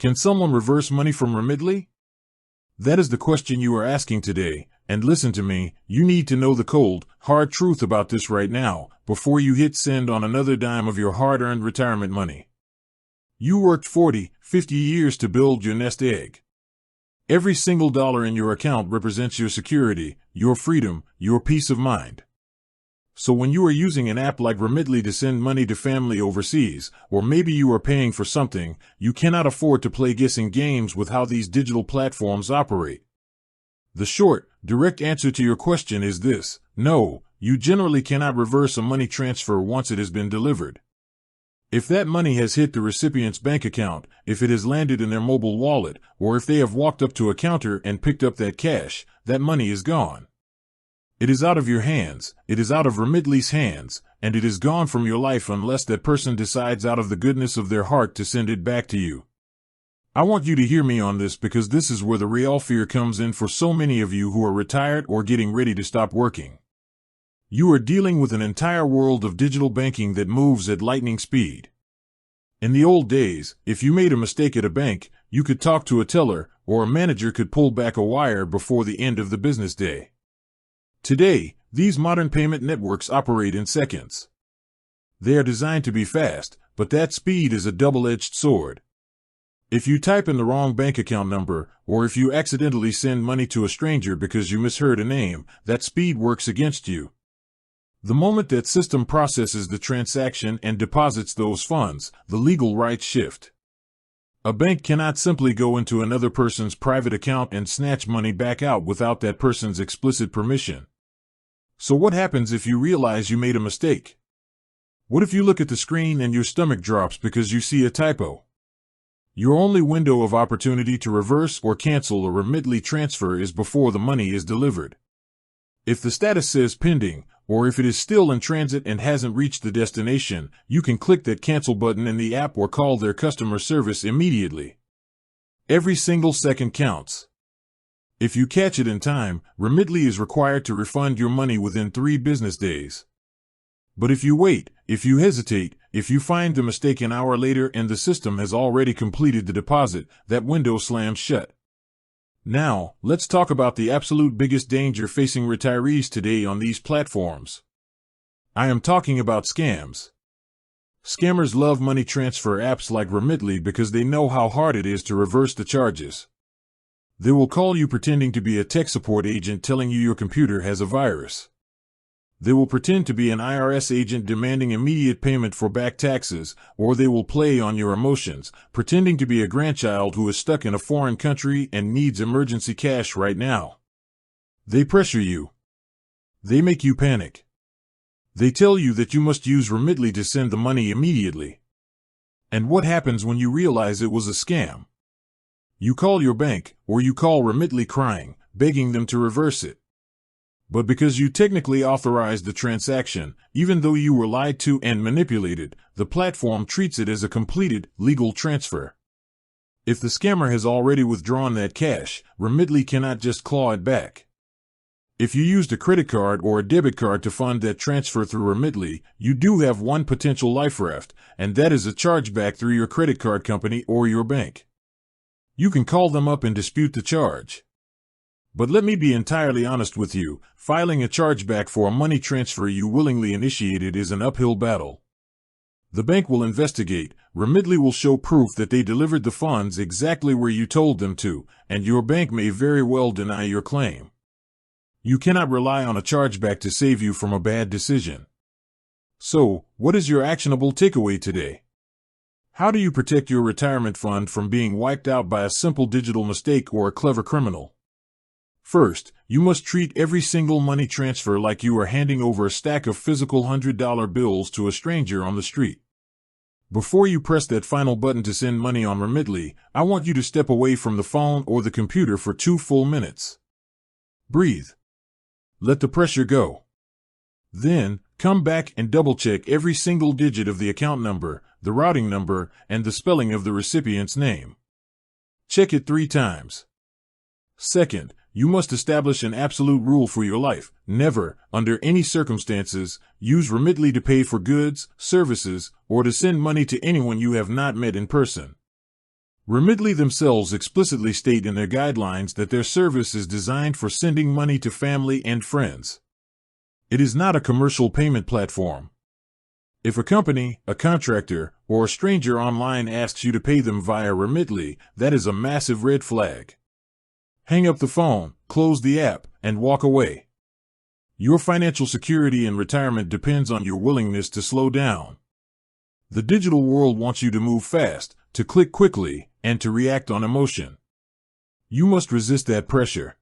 Can someone reverse money from Remitly? That is the question you are asking today, and listen to me, you need to know the cold, hard truth about this right now, before you hit send on another dime of your hard-earned retirement money. You worked 40, 50 years to build your nest egg. Every single dollar in your account represents your security, your freedom, your peace of mind. So when you are using an app like Remitly to send money to family overseas, or maybe you are paying for something, you cannot afford to play guessing games with how these digital platforms operate. The short, direct answer to your question is this: no, you generally cannot reverse a money transfer once it has been delivered. If that money has hit the recipient's bank account, if it has landed in their mobile wallet, or if they have walked up to a counter and picked up that cash, that money is gone. It is out of your hands, it is out of Remitly's hands, and it is gone from your life unless that person decides out of the goodness of their heart to send it back to you. I want you to hear me on this because this is where the real fear comes in for so many of you who are retired or getting ready to stop working. You are dealing with an entire world of digital banking that moves at lightning speed. In the old days, if you made a mistake at a bank, you could talk to a teller, or a manager could pull back a wire before the end of the business day. Today, these modern payment networks operate in seconds. They are designed to be fast, but that speed is a double-edged sword. If you type in the wrong bank account number, or if you accidentally send money to a stranger because you misheard a name, that speed works against you. The moment that system processes the transaction and deposits those funds, the legal rights shift. A bank cannot simply go into another person's private account and snatch money back out without that person's explicit permission. So what happens if you realize you made a mistake? What if you look at the screen and your stomach drops because you see a typo? Your only window of opportunity to reverse or cancel a Remitly transfer is before the money is delivered. If the status says pending, or if it is still in transit and hasn't reached the destination, you can click that cancel button in the app or call their customer service immediately. Every single second counts. If you catch it in time, Remitly is required to refund your money within 3 business days. But if you wait, if you hesitate, if you find the mistake an hour later and the system has already completed the deposit, that window slams shut. Now, let's talk about the absolute biggest danger facing retirees today on these platforms. I am talking about scams. Scammers love money transfer apps like Remitly because they know how hard it is to reverse the charges. They will call you pretending to be a tech support agent telling you your computer has a virus. They will pretend to be an IRS agent demanding immediate payment for back taxes, or they will play on your emotions, pretending to be a grandchild who is stuck in a foreign country and needs emergency cash right now. They pressure you. They make you panic. They tell you that you must use Remitly to send the money immediately. And what happens when you realize it was a scam? You call your bank, or you call Remitly crying, begging them to reverse it. But because you technically authorized the transaction, even though you were lied to and manipulated, the platform treats it as a completed, legal transfer. If the scammer has already withdrawn that cash, Remitly cannot just claw it back. If you used a credit card or a debit card to fund that transfer through Remitly, you do have one potential life raft, and that is a chargeback through your credit card company or your bank. You can call them up and dispute the charge. But let me be entirely honest with you, filing a chargeback for a money transfer you willingly initiated is an uphill battle. The bank will investigate, Remitly will show proof that they delivered the funds exactly where you told them to, and your bank may very well deny your claim. You cannot rely on a chargeback to save you from a bad decision. So, what is your actionable takeaway today? How do you protect your retirement fund from being wiped out by a simple digital mistake or a clever criminal? First, you must treat every single money transfer like you are handing over a stack of physical $100 bills to a stranger on the street. Before you press that final button to send money on Remitly, I want you to step away from the phone or the computer for 2 full minutes. Breathe. Let the pressure go. Then, come back and double-check every single digit of the account number, the routing number, and the spelling of the recipient's name. Check it 3 times. Second, you must establish an absolute rule for your life. Never, under any circumstances, use Remitly to pay for goods, services, or to send money to anyone you have not met in person. Remitly themselves explicitly state in their guidelines that their service is designed for sending money to family and friends. It is not a commercial payment platform. If a company, a contractor, or a stranger online asks you to pay them via Remitly, that is a massive red flag. Hang up the phone, close the app, and walk away. Your financial security and retirement depends on your willingness to slow down. The digital world wants you to move fast, to click quickly, and to react on emotion. You must resist that pressure.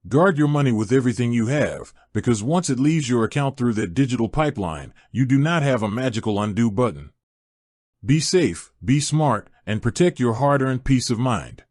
Guard your money with everything you have, because once it leaves your account through that digital pipeline, you do not have a magical undo button. Be safe, be smart, and protect your hard-earned peace of mind.